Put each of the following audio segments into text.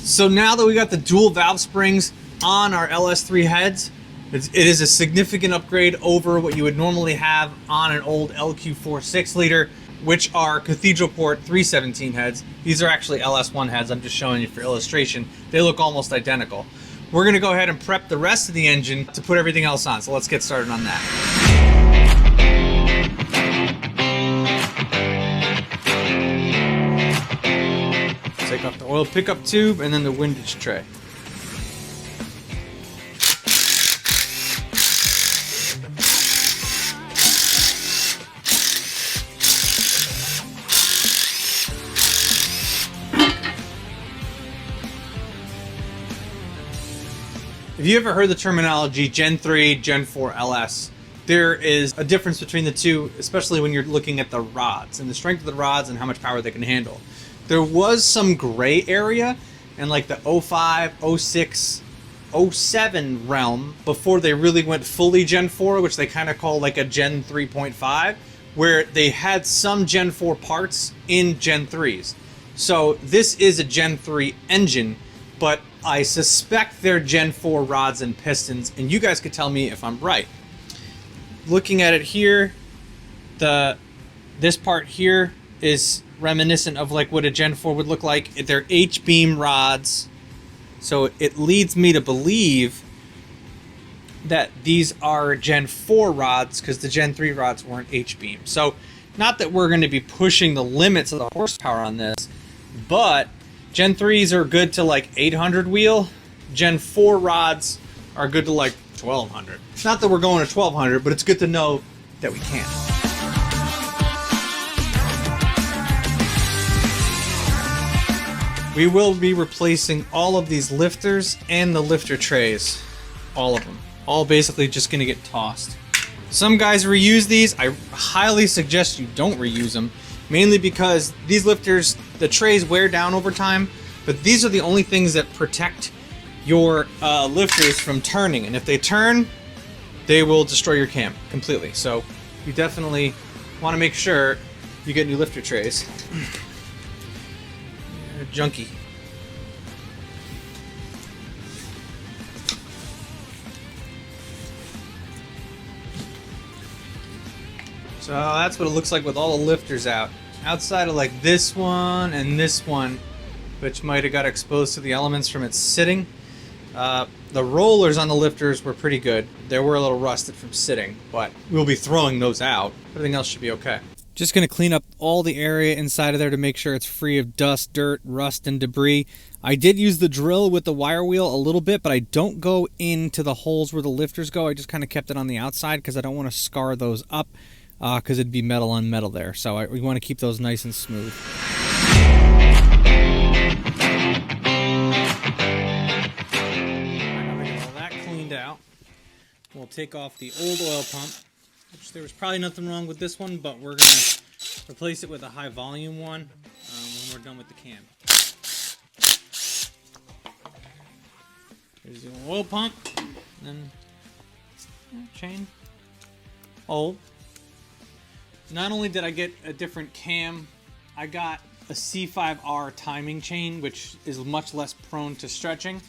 So now that we got the dual valve springs on our LS3 heads, it is a significant upgrade over what you would normally have on an old LQ4 6-liter, which are Cathedral Port 317 heads. These are actually LS1 heads. I'm just showing you for illustration. They look almost identical. We're gonna go ahead and prep the rest of the engine to put everything else on. So let's get started on that. Take off the oil pickup tube and then the windage tray. If you ever heard the terminology Gen 3, Gen 4 LS, there is a difference between the two, especially when you're looking at the rods and the strength of the rods and how much power they can handle. There was some gray area in like the 05, 06, 07 realm before they really went fully Gen 4, which they kind of call like a Gen 3.5, where they had some Gen 4 parts in Gen 3s. So this is a Gen 3 engine, but I suspect they're Gen 4 rods and pistons, and you guys could tell me if I'm right. Looking at it here, this part here is reminiscent of like what a Gen 4 would look like. They're H-beam rods, so it leads me to believe that these are Gen 4 rods because the Gen 3 rods weren't H-beam. So not that we're going to be pushing the limits of the horsepower on this, but Gen 3s are good to like 800 wheel. Gen 4 rods are good to like 1200. It's not that we're going to 1200, but it's good to know that we can. We will be replacing all of these lifters and the lifter trays. All of them. All basically just going to get tossed. Some guys reuse these. I highly suggest you don't reuse them. Mainly because these lifters, the trays wear down over time, but these are the only things that protect your lifters from turning. And if they turn, they will destroy your cam completely. So you definitely want to make sure you get new lifter trays. They're junky. So that's what it looks like with all the lifters out. Outside of like this one and this one, which might have got exposed to the elements from its sitting. The rollers on the lifters were pretty good. They were a little rusted from sitting, but we'll be throwing those out. Everything else should be okay. Just going to clean up all the area inside of there to make sure it's free of dust, dirt, rust, and debris. I did use the drill with the wire wheel a little bit, but I don't go into the holes where the lifters go. I just kind of kept it on the outside because I don't want to scar those up. Because it'd be metal on metal there. So we want to keep those nice and smooth. Now we get all that cleaned out. We'll take off the old oil pump, which there was probably nothing wrong with this one, but we're going to replace it with a high volume one when we're done with the cam. Here's the oil pump, and then chain, old. Not only did I get a different cam, I got a C5R timing chain, which is much less prone to stretching,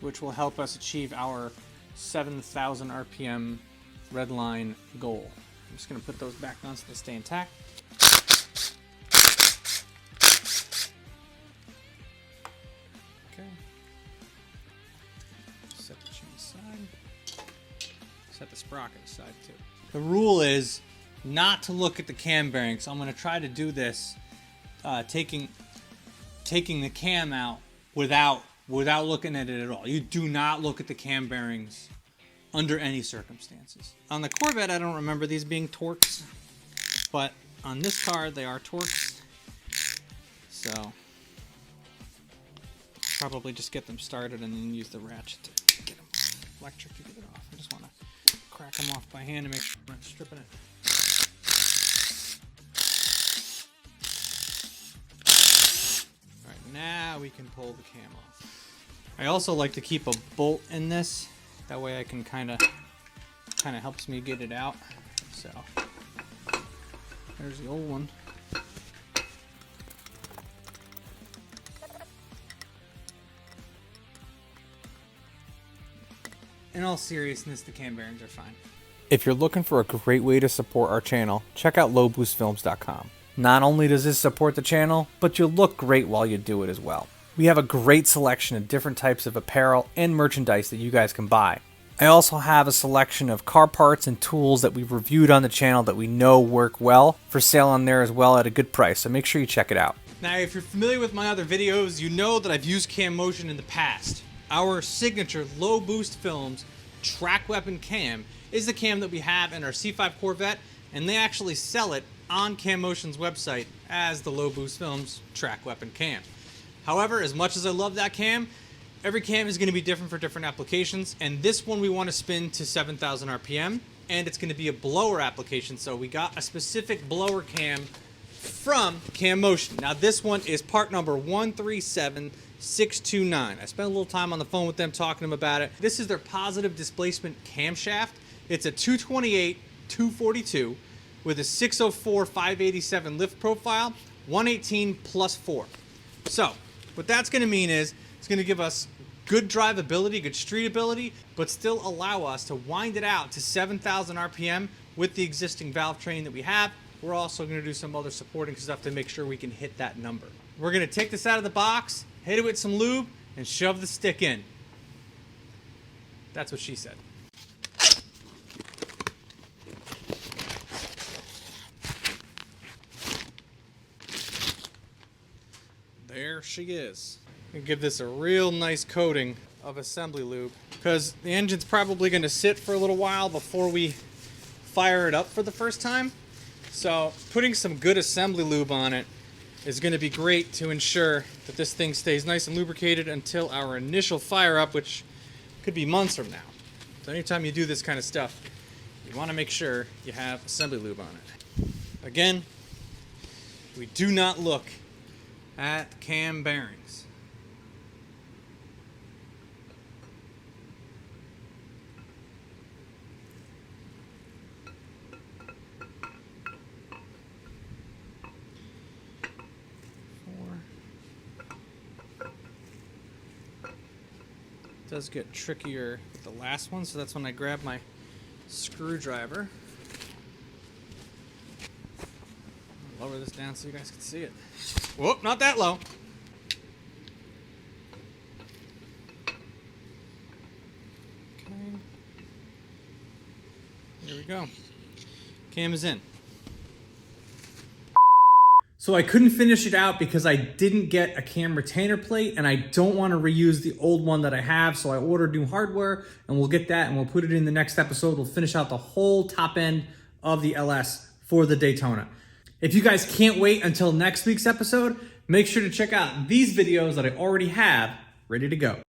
which will help us achieve our 7,000 RPM red line goal. I'm just going to put those back on so they stay intact. Okay. Set the chain aside. Set the sprocket aside too. The rule is not to look at the cam bearing, so I'm going to try to do this taking the cam out without looking at it at all. You do not look at the cam bearings under any circumstances. On the Corvette, I don't remember these being Torx, but on this car they are Torx, so probably just get them started and then use the ratchet to get them electric to get it off. I just want to crack them off by hand to make sure I'm not stripping it. Now we can pull the cam off. I also like to keep a bolt in this. That way I can kind of helps me get it out. So there's the old one. in all seriousness, the cam bearings are fine. If you're looking for a great way to support our channel, check out lowboostfilms.com. Not only does this support the channel, but you'll look great while you do it as well. We have a great selection of different types of apparel and merchandise that you guys can buy. I also have a selection of car parts and tools that we've reviewed on the channel that we know work well for sale on there as well at a good price, so make sure you check it out. Now, if you're familiar with my other videos, you know that I've used cam motion in the past. Our signature low boost films track weapon cam is the cam that we have in our C5 Corvette, and they actually sell it on Cam Motion's website as the low boost films track weapon cam. However, as much as I love that cam, every cam is going to be different for different applications, and this one we want to spin to 7,000 RPM, and it's going to be a blower application, so we got a specific blower cam from Cam Motion. Now this one is part number 137629. I spent a little time on the phone with them talking to them about it. This is their positive displacement camshaft. It's a 228/242 with a 604/587 lift profile, 118 plus 4. So what that's going to mean is it's going to give us good drivability, good street ability, but still allow us to wind it out to 7,000 RPM with the existing valve train that we have. We're also going to do some other supporting stuff to make sure we can hit that number. We're going to take this out of the box, hit it with some lube, and shove the stick in. That's what she said. There she is. And give this a real nice coating of assembly lube, because the engine's probably going to sit for a little while before we fire it up for the first time. So putting some good assembly lube on it is going to be great to ensure that this thing stays nice and lubricated until our initial fire up, which could be months from now. So anytime you do this kind of stuff, you want to make sure you have assembly lube on it. Again, we do not look at cam bearings. It does get trickier with the last one, so that's when I grab my screwdriver. I'll lower this down so you guys can see it. Whoop, not that low. Okay. Here we go. Cam is in. So I couldn't finish it out because I didn't get a cam retainer plate, and I don't want to reuse the old one that I have, so I ordered new hardware, and we'll get that and we'll put it in the next episode. We'll finish out the whole top end of the LS for the Daytona. If you guys can't wait until next week's episode, make sure to check out these videos that I already have ready to go.